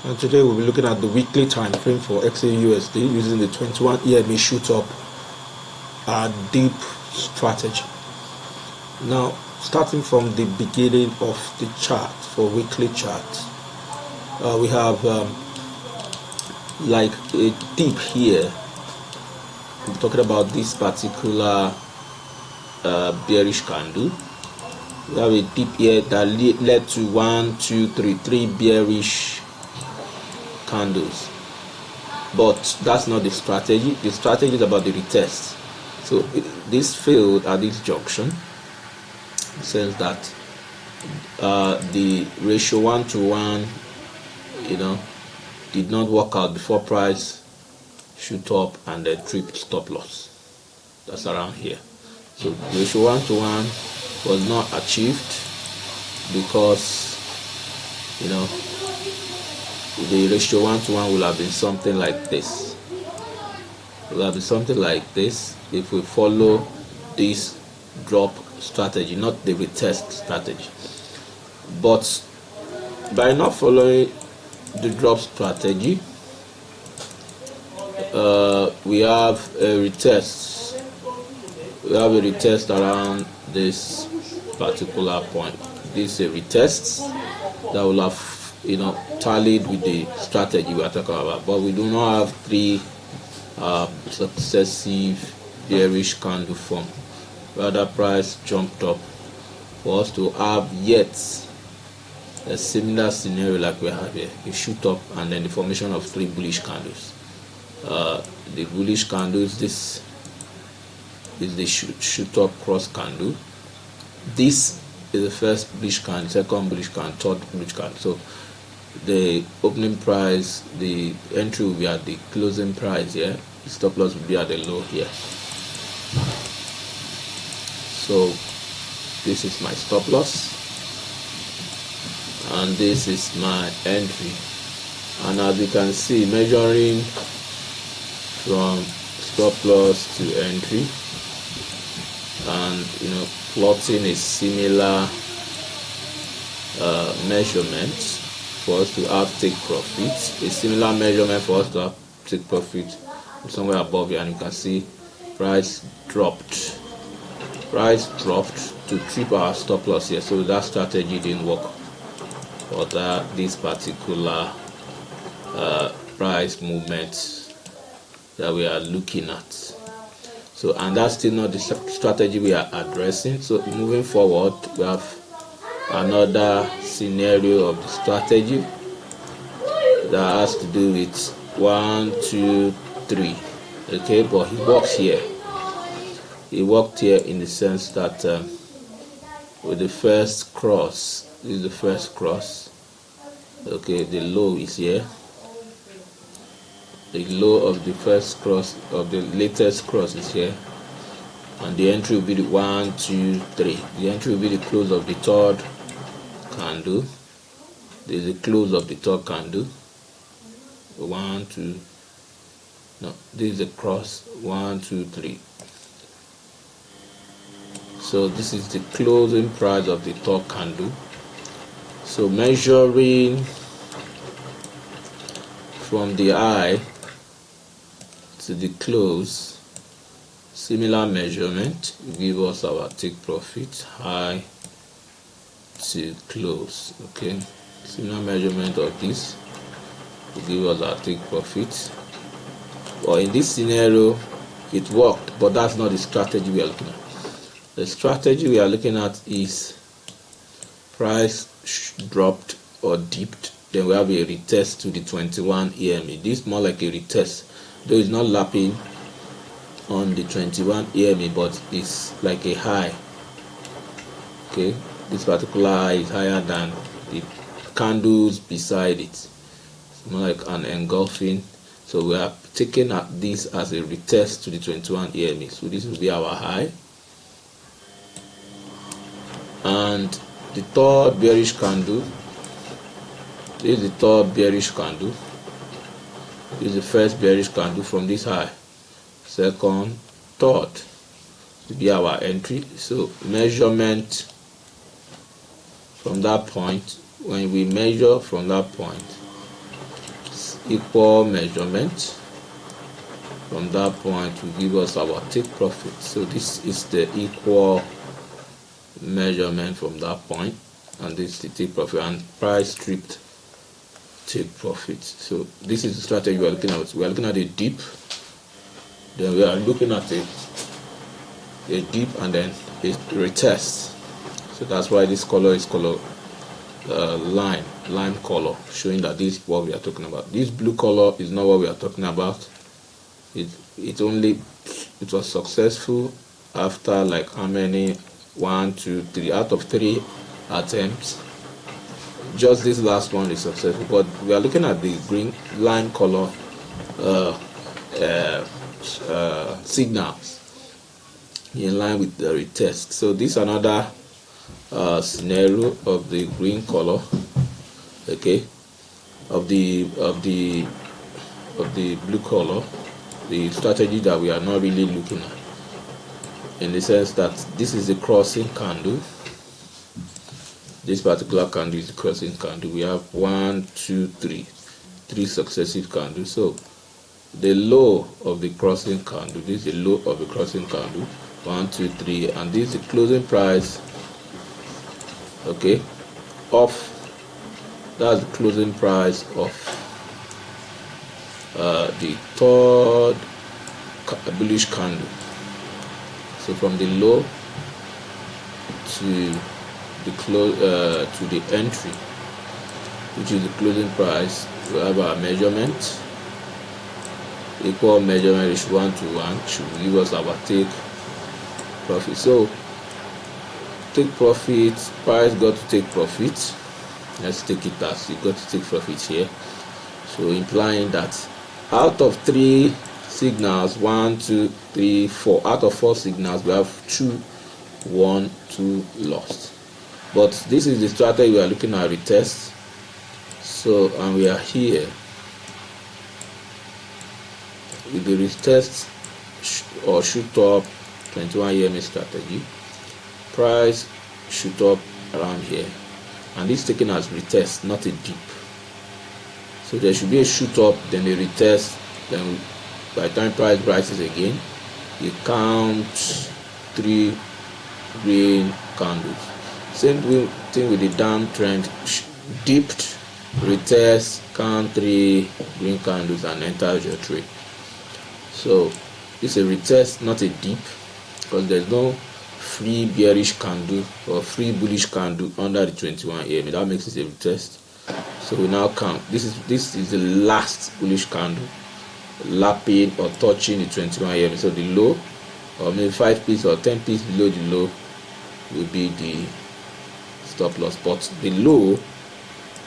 And today we'll be looking at the weekly time frame for XAUUSD using the 21 EMA shoot up deep strategy. Now, starting from the beginning of the chart for weekly chart, we have like a dip here. We're talking about this particular bearish candle. We have a dip here that led to 1, 2, 3, 3 bearish candles, but that's not the strategy. The strategy is about the retest. So this failed at this junction. It says that the ratio 1-to-1, did not work out before price shoot up and then tripped stop loss. That's around here. So ratio 1-to-1 was not achieved because the ratio 1-to-1 will have been something like this. It will have been something like this if we follow this drop strategy, not the retest strategy. But by not following the drop strategy, we have a retest. We have a retest around this particular point. This is a retest that will have tallied with the strategy we are talking about, but we do not have 3 successive bearish candle form. Rather, price jumped up for us to have yet a similar scenario like we have here. You shoot up and then the formation of 3 bullish candles. The bullish candles, this is the shoot up cross candle. This is the first bullish candle, second bullish candle, third bullish candle. So the opening price, the entry will be at the closing price here. The stop loss will be at the low here. So this is my stop loss and this is my entry. And as you can see, measuring from stop loss to entry and plotting a similar measurement for us to have take profit, a similar measurement for us to have take profit somewhere above here, and you can see price dropped to trip our stop loss here. So that strategy didn't work for this particular price movement that we are looking at. So, and that's still not the strategy we are addressing. So moving forward, we have another scenario of the strategy that has to do with 1, 2, 3. Okay, but he works here. He worked here in the sense that with the first cross, this is the first cross. Okay, the low is here. The low of the first cross, of the latest cross, is here, and the entry will be the 1, 2, 3. The entry will be the close of the third candle. This is the close of the third candle. 1, 2. No, this is the cross. 1, 2, 3. So this is the closing price of the third candle. So measuring from the high to the close, similar measurement will give us our take profit, high to close. Okay, similar measurement of this will give us our take profit. Well, in this scenario it worked, but that's not the strategy we are looking at. The strategy we are looking at is price dropped or dipped, then we have a retest to the 21 EMA. This is more like a retest, though it's not lapping on the 21 EMA, but it's like a high. Okay, this particular high is higher than the candles beside it. It's more like an engulfing. So we are taking at this as a retest to the 21 EMA. So this will be our high. And the third bearish candle, this is the third bearish candle. This is the first bearish candle from this high. Second, third will be our entry. So measurement from that point, when we measure from that point, equal measurement. From that point will give us our take profit. So this is the equal measurement from that point, and this is the take profit and price stripped take profit. So this is the strategy we are looking at. We are looking at a dip, then we are looking at a dip, and then a retest. So that's why this color is color lime color, showing that this is what we are talking about. This blue color is not what we are talking about. It was successful after like how many, 1 2 3 out of 3 attempts. Just this last one is successful, but we are looking at the green lime color signals in line with the retest. So this is another scenario of the green color, okay, of the blue color, the strategy that we are not really looking at, in the sense that this is a crossing candle. This particular candle is a crossing candle. We have 1 2 3 successive candles. So the low of the crossing candle, this is the low of the crossing candle, 1 2 3, and this is the closing price, okay, of, that's the closing price of the third bullish candle. So from the low to the close to the entry, which is the closing price, we have our measurement. Equal measurement is 1 to 1, should give us our take profit. So take profit, price got to take profit. Let's take it as you got to take profit here. So implying that out of 3 signals, 1 2 3 4, out of 4 signals we have 2 1 2 lost. But this is the strategy we are looking at, retest. So, and we are here with the retest or shoot up 21 EMA strategy. Price shoot up around here, and this is taken as retest, not a dip. So there should be a shoot up, then a retest, then by the time price rises again, you count 3 green candles. Same thing with the downtrend, dipped, retest, count 3 green candles, and enter your trade. So it's a retest, not a dip, because there's no free bearish candle or free bullish candle under the 21 EMA. That makes it a retest. So we now count. This is the last bullish candle, lapping or touching the 21 EMA. So the low, or maybe 5 pips or 10 pips below the low, will be the stop loss. But the low,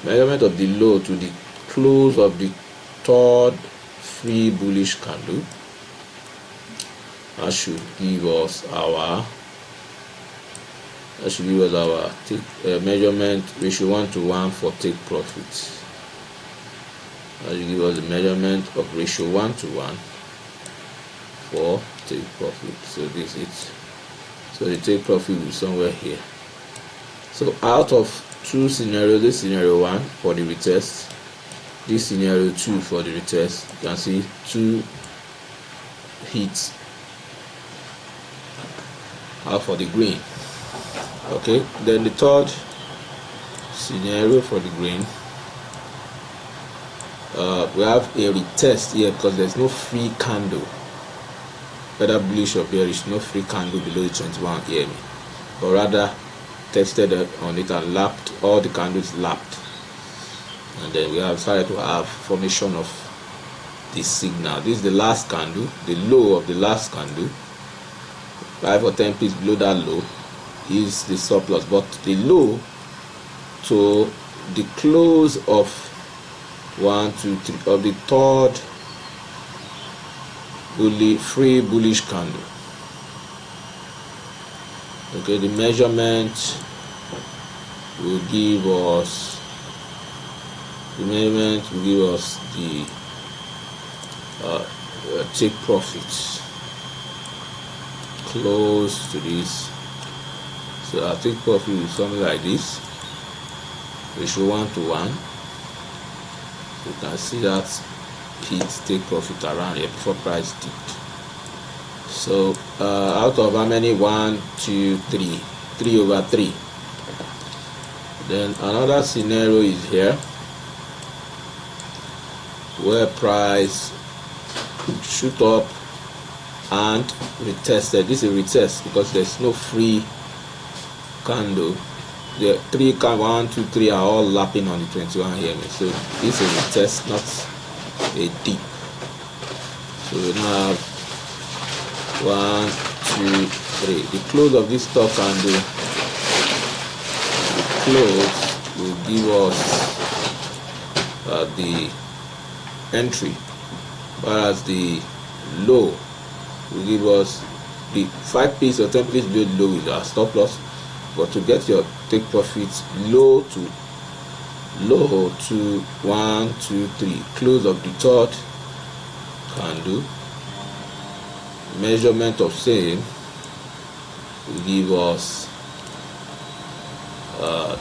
measurement of the low to the close of the third free bullish candle, that should give us our take, measurement ratio 1 to 1 for take profit. That should give us the measurement of ratio 1 to 1 for take profit. So this is it. So the take profit will be somewhere here. So out of 2 scenarios, this scenario 1 for the retest, this scenario 2 for the retest, you can see 2 hits out for the green. Okay, then the third scenario for the green, we have a retest here because there's no free candle, whether bullish or bearish, no free candle below the 21 EMA, but rather tested on it and lapped, all the candles lapped, and then we have started to have formation of this signal. This is the last candle, the low of the last candle, 5 or 10 pips below that low is the surplus, but the low to the close of 1 2 3 of the third free bullish candle. Okay, the measurement will give us the take profit close to this. So our take profit is something like this, ratio 1 to 1. You can see that hit take profit around here before price dipped. So out of how many? 1, 2, 3, 3 over 3. Then another scenario is here where price shoot up and retested. This is a retest because there's no free candle. The 3 1, 2, 3 are all lapping on the 21 here. So this is a retest, not a dip. So we now have 1, 2, 3. The close of this top candle, the close will give us the entry, whereas the low will give us the 5 pips or 10 pips below the low with our stop loss. But to get your take profits, low to 1, 2, 3, close of the third candle, measurement of same will give us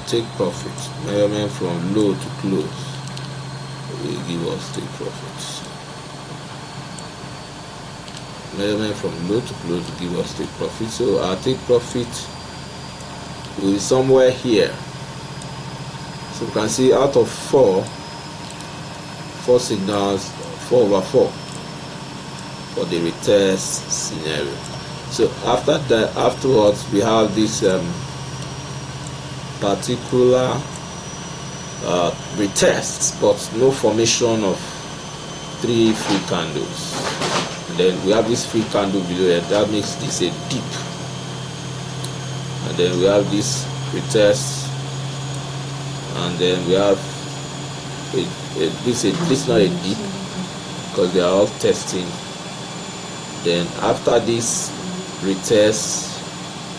take profit. Measurement from low to close will give us take profits. Measurement from low to close will give us take profit. So our take profit will be somewhere here. So you can see out of 4 signals, 4 over 4 for the retest scenario. So after that, afterwards we have this particular retest, but no formation of 3 free candles. And then we have this free candle below it that makes this a dip. And then we have this retest, and then we have this is not a dip because they are all testing. Then after this retest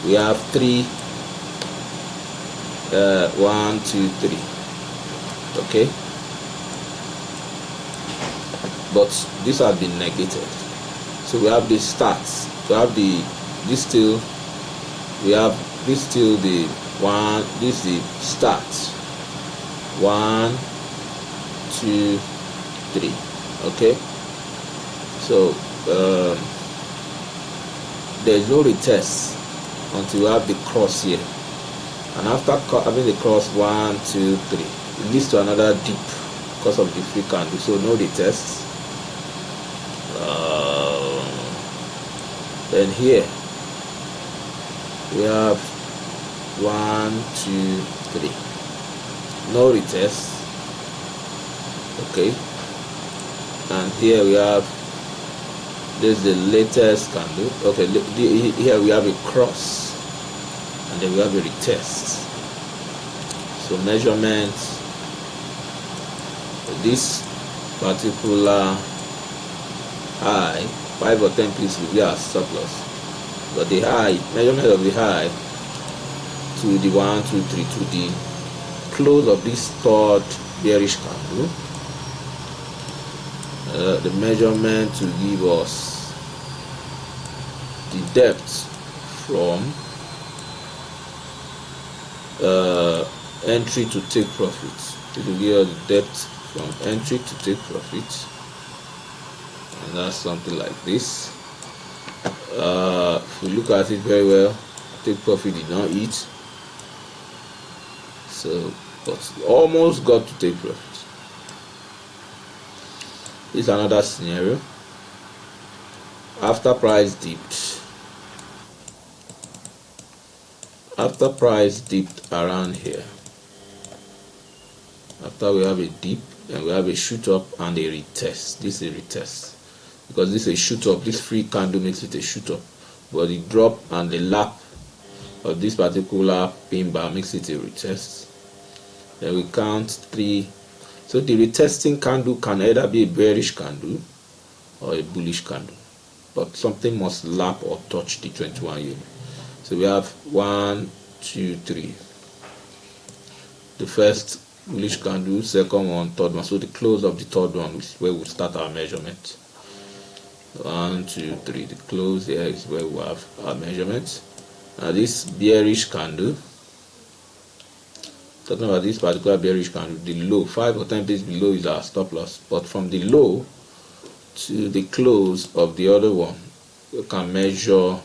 we have 3 1, 2, 3. Okay, but this has been negated. So we have the starts, we have the this still, we have this still the one, this the start, 1, 2, 3. Okay, so there is no retest until we have the cross here, and after having the cross 1, 2, 3, it leads to another dip because of the free candle. So no retest. Then here we have 1, 2, 3, no retest. Okay, and here we have, this is the latest candle. Okay, here we have a cross, and then we have a retest. So measurement, this particular high, 5 or 10 pips will be our stop loss, but the high, measurement of the high to the 1, 2, 3, to the close of this third bearish candle, the measurement to give us the depth from entry to take profit. It will give us the depth from entry to take profit, and that's something like this. If we look at it very well, take profit did not hit, so but almost got to take profit. This is another scenario. After price dipped, around here, after we have a dip and we have a shoot up and a retest. This is a retest because this is a shoot up. This free candle makes it a shoot up, but the drop and the lap of this particular pin bar makes it a retest. Then we count 3. So the retesting candle can either be a bearish candle or a bullish candle, but something must lap or touch the 21 unit. So we have 1, 2, 3. The first bullish candle, second one, third one. So the close of the third one is where we start our measurement. 1, 2, 3. The close here is where we have our measurement. Now this bearish candle talking about this particular bearish candle, the low 5 or 10 pips below is our stop loss, but from the low to the close of the other one, we can measure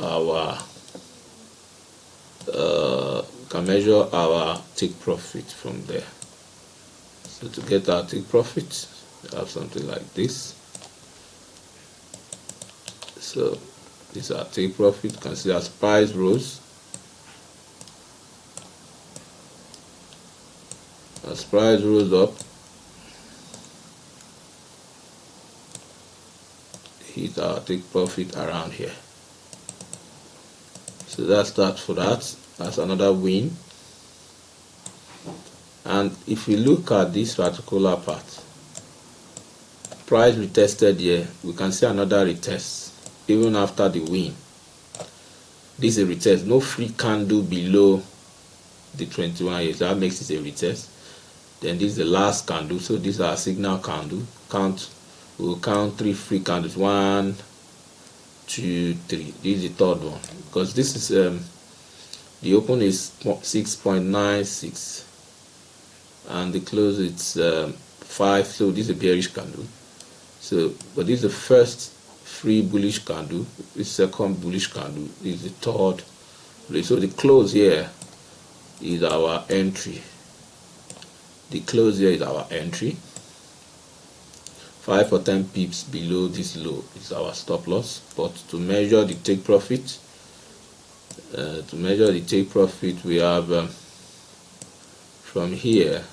our take profit from there. So to get our take profit, we have something like this. So this is our take profit. You can see as price rose, as price rose up, hit our take profit around here. So that's that for that. That's another win. And if we look at this particular part, price retested here, we can see another retest even after the win. This is a retest, no free candle below the 21 years. That makes it a retest. Then this is the last candle, so this is our signal candle. We'll count 3 free candles. 1, 2, 3. This is the third one, because this is the open is 6.96 and the close it's 5. So this is a bearish candle. So, but this is the first free bullish candle. This second bullish candle. This is the third. So the close here is our entry. The close here is our entry. 5 or 10 pips below this low is our stop loss. But to measure the take profit, we have from here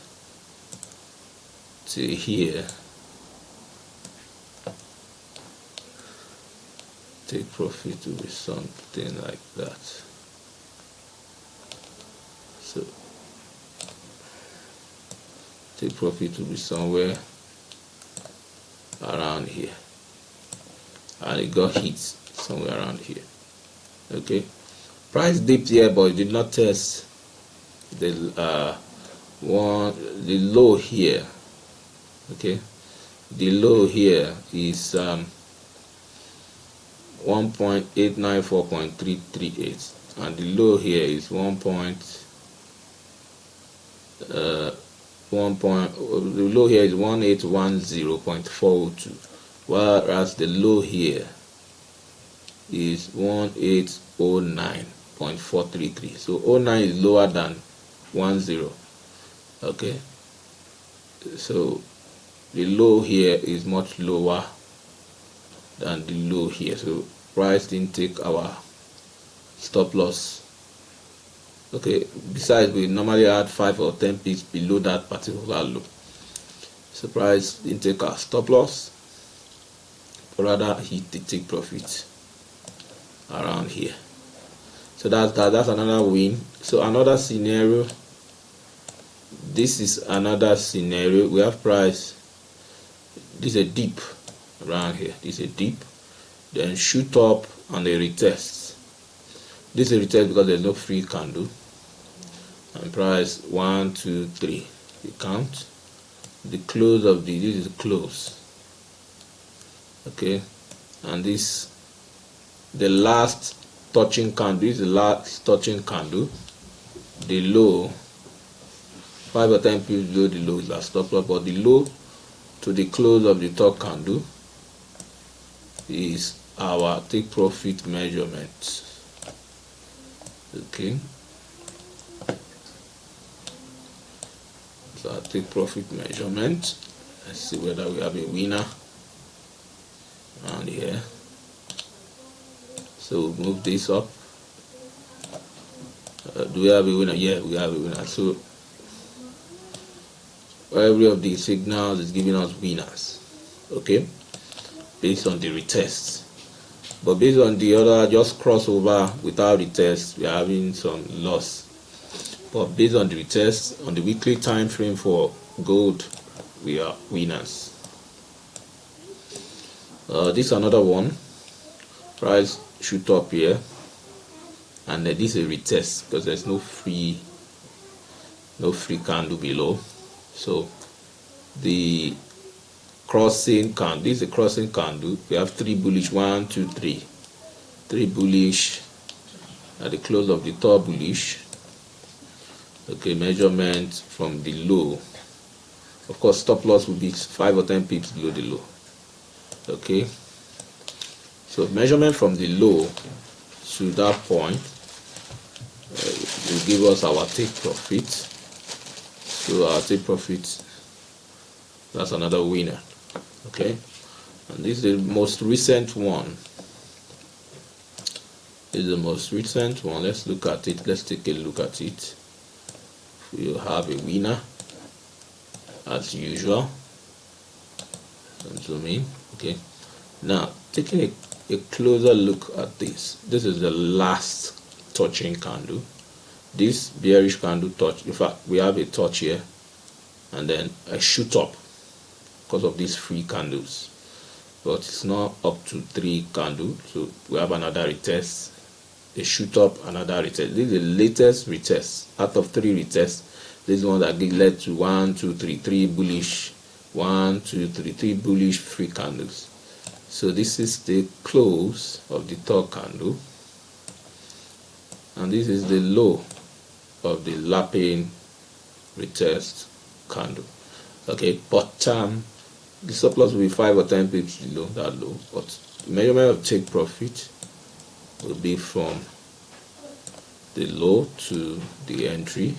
to here. Take profit will be something like that. So take profit will be somewhere around here, and it got hit somewhere around here. Okay, price dipped here, but it did not test the low here. Okay, the low here is 1.894.338, and the low here is the low here is 1810.402, whereas the low here is 1809.433. So 09 is lower than 10. Okay, so the low here is much lower than the low here. So price didn't take our stop loss. Okay, besides we normally add 5 or 10 pips below that particular low. So price didn't take our stop loss, but rather hit the take profit around here. So that's another win. So another scenario, this is another scenario. We have price, this is a dip around here, this is a dip, then shoot up and a retest. This is a retest because there's no free candle, and price 1, 2, 3, we count the close of this is the close. Okay, and this the last touching candle, this is the last touching candle. The low 5 or 10 pips below the low is our stop loss, but the low to the close of the top candle is our take profit measurement. Okay, so our take profit measurement. Let's see whether we have a winner around here. So we'll move this up. Do we have a winner? Yeah, we have a winner. So every of these signals is giving us winners. Okay, based on the retest. But based on the other just crossover without retest, we are having some loss. But based on the retest on the weekly time frame for gold, we are winners. This is another one. Price shoot up here, and this is a retest because there's no free candle below. So the crossing candle, this is a crossing candle. We have 3 bullish, 1, 2, 3, 3 bullish at the close of the third bullish. Okay, measurement from the low. Of course, stop loss will be 5 or 10 pips below the low. Okay, so measurement from the low to that point will give us our take profit. So our take profit, that's another winner. Okay, and this is the most recent one. This is the most recent one. Let's look at it. Let's take a look at it. We'll have a winner as usual. And zoom in. Okay, now taking a closer look at this. This is the last touching candle. This bearish candle touch. In fact, we have a touch here and then a shoot up because of these 3 candles, but it's not up to 3 candles. So we have another retest, a shoot up, another retest. This is the latest retest out of 3 retests. This one that led to 1, 2, 3, 3 bullish, 1, 2, 3, 3 bullish, 3 candles. So this is the close of the third candle, and this is the low of the lapping retest candle. Okay, but the stop loss will be 5 or 10 pips below that low, but the measurement of take profit will be from the low to the entry.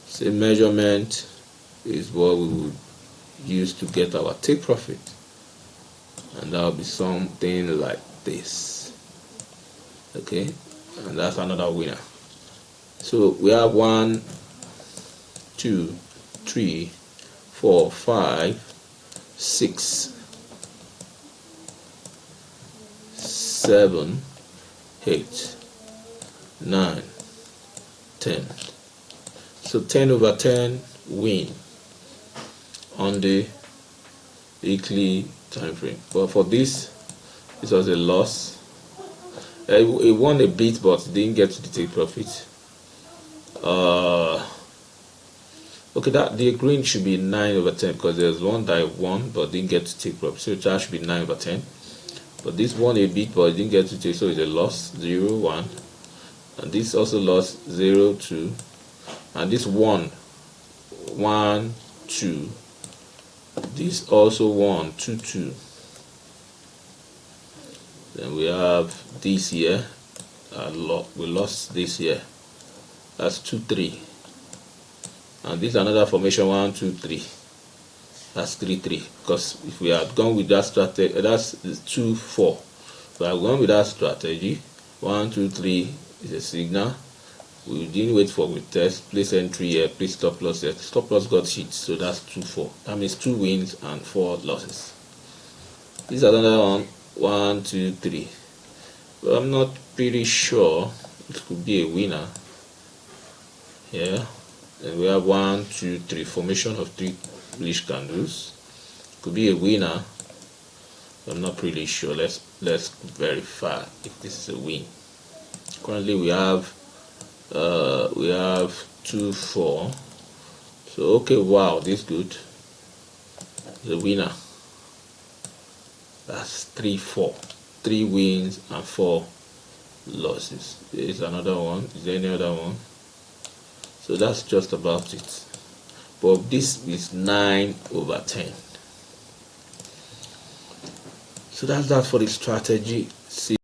Same measurement is what we would use to get our take profit, and that will be something like this. Okay, and that's another winner. So we have 1, 2, 3, 4, 5, 6, 7, 8, 9, 10. So 10 over 10 win on the weekly time frame. But for this was a loss. It won a bit, but didn't get to the take profit. Okay, that the green should be 9 over 10 because there's one that won but didn't get to take profit. So that should be 9 over 10. But this won a bit but didn't get to take, so it's a loss. 0, 1, and this also lost. 0, 2, and this won. 1, 2. This also won. 2, 2. Then we have this here. We lost this here. That's 2, 3. And this is another formation. 1, 2, 3. That's 3, 3. Because if we had gone with that strategy, that's 2, 4. If we had gone with that strategy, 1, 2, 3 is a signal. We didn't wait for retest. Place entry here. Place stop loss here. Stop loss got hit, so that's 2, 4. That means 2 wins and 4 losses. This is another one. 1, 2, 3. But I'm not pretty sure. It could be a winner. Yeah. And we have 1, 2, 3 formation of 3 bullish candles. Could be a winner. I'm not pretty sure. Let's verify if this is a win. Currently we have 2, 4. So okay, wow, this is good. The winner. That's 3, 4. 3 wins and 4 losses. There is another one. Is there any other one? So that's just about it. But this is 9 over 10. So that's that for the strategy. See